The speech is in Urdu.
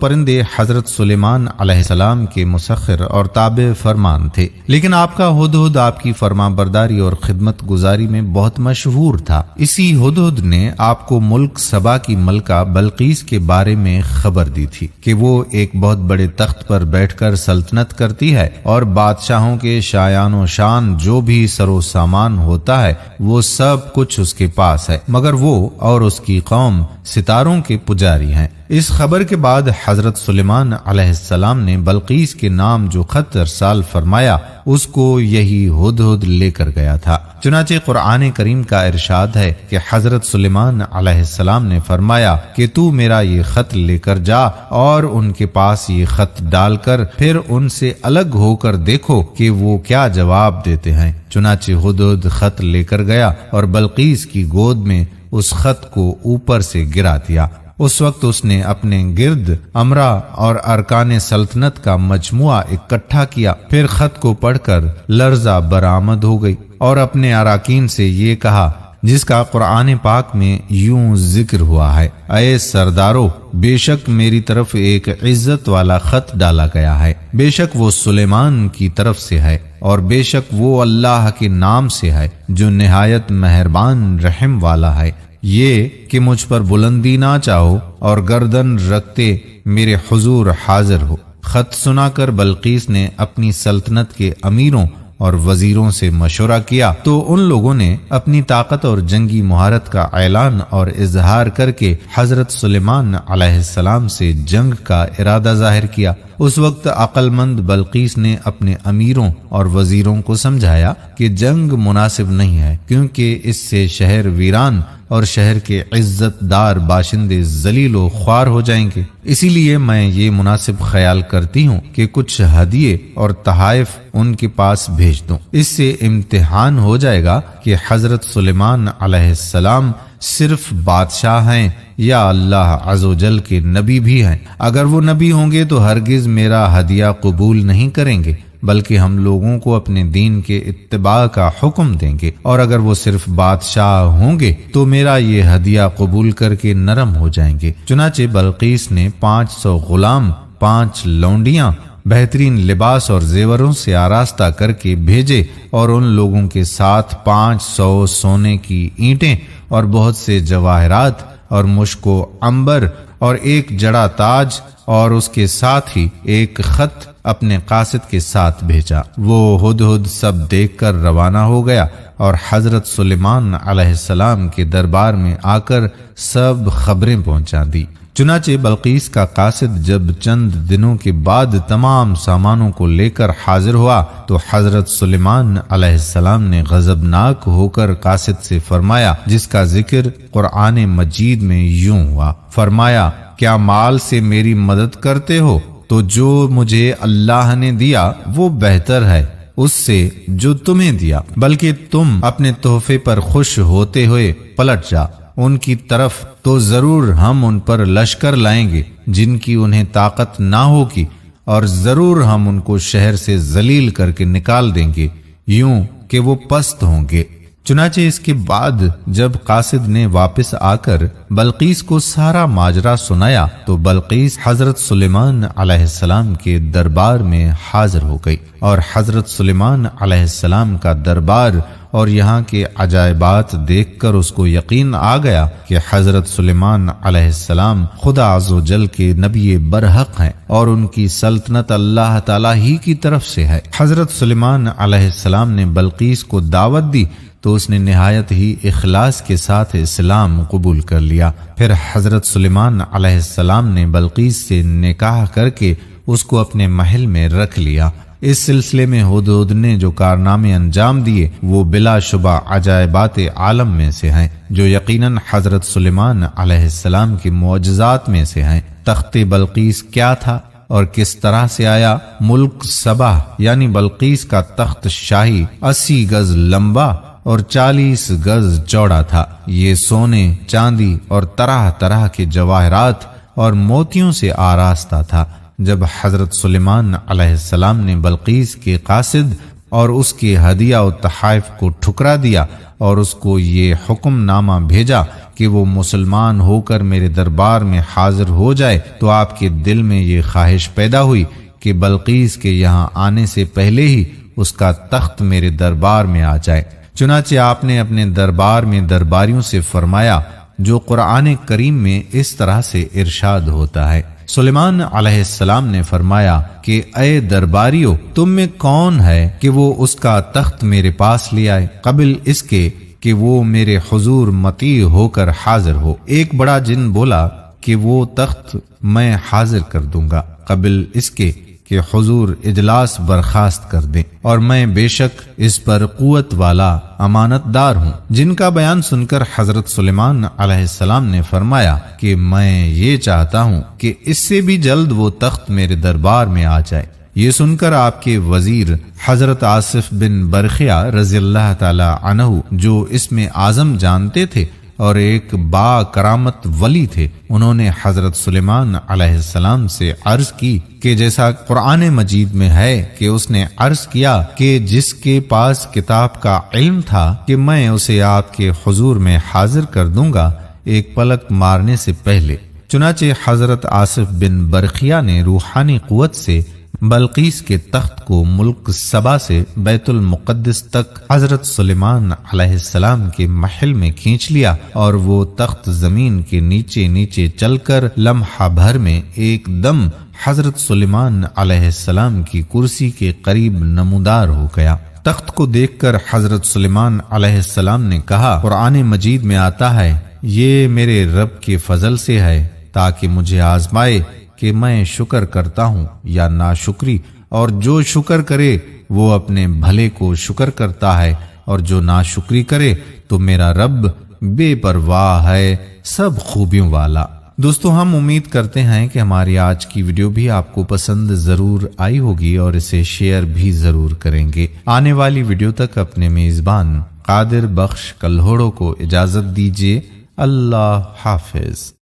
پرندے حضرت سلیمان علیہ السلام کے مسخر اور تابع فرمان تھے، لیکن آپ کا ہدہد آپ کی فرما برداری اور خدمت گزاری میں بہت مشہور تھا۔ اسی ہدہد نے آپ کو ملک سبا کی ملکہ بلقیس کے بارے میں خبر دی تھی کہ وہ ایک بہت بڑے تخت پر بیٹھ کر سلطنت کرتی ہے اور بادشاہوں کے شایان و شان جو بھی سر و سامان ہوتا ہے وہ سب کچھ اس کے پاس ہے، مگر وہ اور اس کی قوم ستاروں کے پجاری ہیں۔ اس خبر کے بعد حضرت سلیمان علیہ السلام نے بلقیس کے نام جو خط ارسال فرمایا اس کو یہی ہدہد لے کر گیا تھا۔ چنانچہ قرآن کریم کا ارشاد ہے کہ حضرت سلیمان علیہ السلام نے فرمایا کہ تو میرا یہ خط لے کر جا اور ان کے پاس یہ خط ڈال کر پھر ان سے الگ ہو کر دیکھو کہ وہ کیا جواب دیتے ہیں۔ چنانچہ ہدہد خط لے کر گیا اور بلقیس کی گود میں اس خط کو اوپر سے گرا دیا۔ اس وقت اس نے اپنے گرد امرا اور ارکان سلطنت کا مجموعہ اکٹھا کیا، پھر خط کو پڑھ کر لرزہ برآمد ہو گئی اور اپنے اراکین سے یہ کہا جس کا قرآن پاک میں یوں ذکر ہوا ہے، اے سردارو، بے شک میری طرف ایک عزت والا خط ڈالا گیا ہے، بے شک وہ سلیمان کی طرف سے ہے اور بے شک وہ اللہ کے نام سے ہے جو نہایت مہربان رحم والا ہے۔ یہ کہ مجھ پر بلندی نہ چاہو اور گردن رکھتے میرے حضور حاضر ہو۔ خط سنا کر بلقیس نے اپنی سلطنت کے امیروں اور وزیروں سے مشورہ کیا تو ان لوگوں نے اپنی طاقت اور جنگی مہارت کا اعلان اور اظہار کر کے حضرت سلیمان علیہ السلام سے جنگ کا ارادہ ظاہر کیا۔ اس وقت عقل مند بلقیس نے اپنے امیروں اور وزیروں کو سمجھایا کہ جنگ مناسب نہیں ہے، کیونکہ اس سے شہر ویران اور شہر کے عزت دار باشندے ذلیل و خوار ہو جائیں گے، اسی لیے میں یہ مناسب خیال کرتی ہوں کہ کچھ ہدیے اور تحائف ان کے پاس بھیج دوں۔ اس سے امتحان ہو جائے گا کہ حضرت سلیمان علیہ السلام صرف بادشاہ ہیں یا اللہ عز و جل کے نبی بھی ہیں۔ اگر وہ نبی ہوں گے تو ہرگز میرا ہدیہ قبول نہیں کریں گے، بلکہ ہم لوگوں کو اپنے دین کے اتباع کا حکم دیں گے، اور اگر وہ صرف بادشاہ ہوں گے تو میرا یہ ہدیہ قبول کر کے نرم ہو جائیں گے۔ چنانچہ بلقیس نے 500 غلام، 5 لونڈیاں بہترین لباس اور زیوروں سے آراستہ کر کے بھیجے اور ان لوگوں کے ساتھ 500 سونے کی اینٹیں اور بہت سے جواہرات اور مشک و عنبر اور ایک جڑا تاج اور اس کے ساتھ ہی ایک خط اپنے قاصد کے ساتھ بھیجا۔ وہ ہدہد سب دیکھ کر روانہ ہو گیا اور حضرت سلیمان علیہ السلام کے دربار میں آ کر سب خبریں پہنچا دی۔ چنانچہ بلقیس کا قاصد جب چند دنوں کے بعد تمام سامانوں کو لے کر حاضر ہوا تو حضرت سلیمان علیہ السلام نے غضبناک ہو کر قاصد سے فرمایا، جس کا ذکر قرآن مجید میں یوں ہوا، فرمایا کیا مال سے میری مدد کرتے ہو تو جو مجھے اللہ نے دیا وہ بہتر ہے اس سے جو تمہیں دیا، بلکہ تم اپنے تحفے پر خوش ہوتے ہوئے پلٹ جا ان کی طرف تو ضرور ہم ان پر لشکر لائیں گے جن کی انہیں طاقت نہ ہوگی، اور ضرور ہم ان کو شہر سے ذلیل کر کے نکال دیں گے یوں کہ وہ پست ہوں گے۔ چنانچہ اس کے بعد جب قاصد نے واپس آ کر بلقیس کو سارا ماجرا سنایا تو بلقیس حضرت سلیمان علیہ السلام کے دربار میں حاضر ہو گئی، اور حضرت سلیمان علیہ السلام کا دربار اور یہاں کے عجائبات دیکھ کر اس کو یقین آ گیا کہ حضرت سلیمان علیہ السلام خدا عز و جل کے نبی برحق ہیں اور ان کی سلطنت اللہ تعالیٰ ہی کی طرف سے ہے۔ حضرت سلیمان علیہ السلام نے بلقیس کو دعوت دی تو اس نے نہایت ہی اخلاص کے ساتھ اسلام قبول کر لیا۔ پھر حضرت سلیمان علیہ السلام نے بلقیس سے نکاح کر کے اس کو اپنے محل میں رکھ لیا۔ اس سلسلے میں ہدہد نے جو کارنامے انجام دیے وہ بلا شبہ عجائبات عالم میں سے ہیں، جو یقیناً حضرت سلیمان علیہ السلام کے معجزات میں سے ہیں۔ تخت بلقیس کیا تھا اور کس طرح سے آیا؟ ملک سبا یعنی بلقیس کا تخت شاہی 80 گز لمبا اور 40 گز چوڑا تھا۔ یہ سونے، چاندی اور طرح طرح کے جواہرات اور موتیوں سے آراستہ تھا۔ جب حضرت سلیمان علیہ السلام نے بلقیس کے قاصد اور اس کے ہدیہ و تحائف کو ٹھکرا دیا اور اس کو یہ حکم نامہ بھیجا کہ وہ مسلمان ہو کر میرے دربار میں حاضر ہو جائے، تو آپ کے دل میں یہ خواہش پیدا ہوئی کہ بلقیس کے یہاں آنے سے پہلے ہی اس کا تخت میرے دربار میں آ جائے۔ چنانچہ آپ نے اپنے دربار میں درباریوں سے فرمایا جو قرآن کریم میں اس طرح سے ارشاد ہوتا ہے۔ سلیمان علیہ السلام نے فرمایا کہ اے درباریو، تم میں کون ہے کہ وہ اس کا تخت میرے پاس لے آئے قبل اس کے کہ وہ میرے حضور مطیع ہو کر حاضر ہو۔ ایک بڑا جن بولا کہ وہ تخت میں حاضر کر دوں گا قبل اس کے کہ حضور اجلاس برخاست کر دیں، اور میں بے شک اس پر قوت والا امانت دار ہوں۔ جن کا بیان سن کر حضرت سلیمان علیہ السلام نے فرمایا کہ میں یہ چاہتا ہوں کہ اس سے بھی جلد وہ تخت میرے دربار میں آ جائے۔ یہ سن کر آپ کے وزیر حضرت آصف بن برخیہ رضی اللہ تعالی عنہ، جو اسم اعظم جانتے تھے اور ایک با کرامت ولی تھے، انہوں نے حضرت سلیمان علیہ السلام سے عرض کی کہ جیسا قرآن مجید میں ہے کہ اس نے عرض کیا کہ جس کے پاس کتاب کا علم تھا کہ میں اسے آپ کے حضور میں حاضر کر دوں گا ایک پلک مارنے سے پہلے۔ چنانچہ حضرت آصف بن برخیہ نے روحانی قوت سے بلقیس کے تخت کو ملک سبا سے بیت المقدس تک حضرت سلیمان علیہ السلام کے محل میں کھینچ لیا، اور وہ تخت زمین کے نیچے نیچے چل کر لمحہ بھر میں ایک دم حضرت سلیمان علیہ السلام کی کرسی کے قریب نمودار ہو گیا۔ تخت کو دیکھ کر حضرت سلیمان علیہ السلام نے کہا، قرآن مجید میں آتا ہے یہ میرے رب کے فضل سے ہے تاکہ مجھے آزمائے کہ میں شکر کرتا ہوں یا ناشکری، اور جو شکر کرے وہ اپنے بھلے کو شکر کرتا ہے، اور جو ناشکری کرے تو میرا رب بے پرواہ ہے، سب خوبیوں والا۔ دوستو، ہم امید کرتے ہیں کہ ہماری آج کی ویڈیو بھی آپ کو پسند ضرور آئی ہوگی اور اسے شیئر بھی ضرور کریں گے۔ آنے والی ویڈیو تک اپنے میزبان قادر بخش کلہوڑو کو اجازت دیجیے۔ اللہ حافظ۔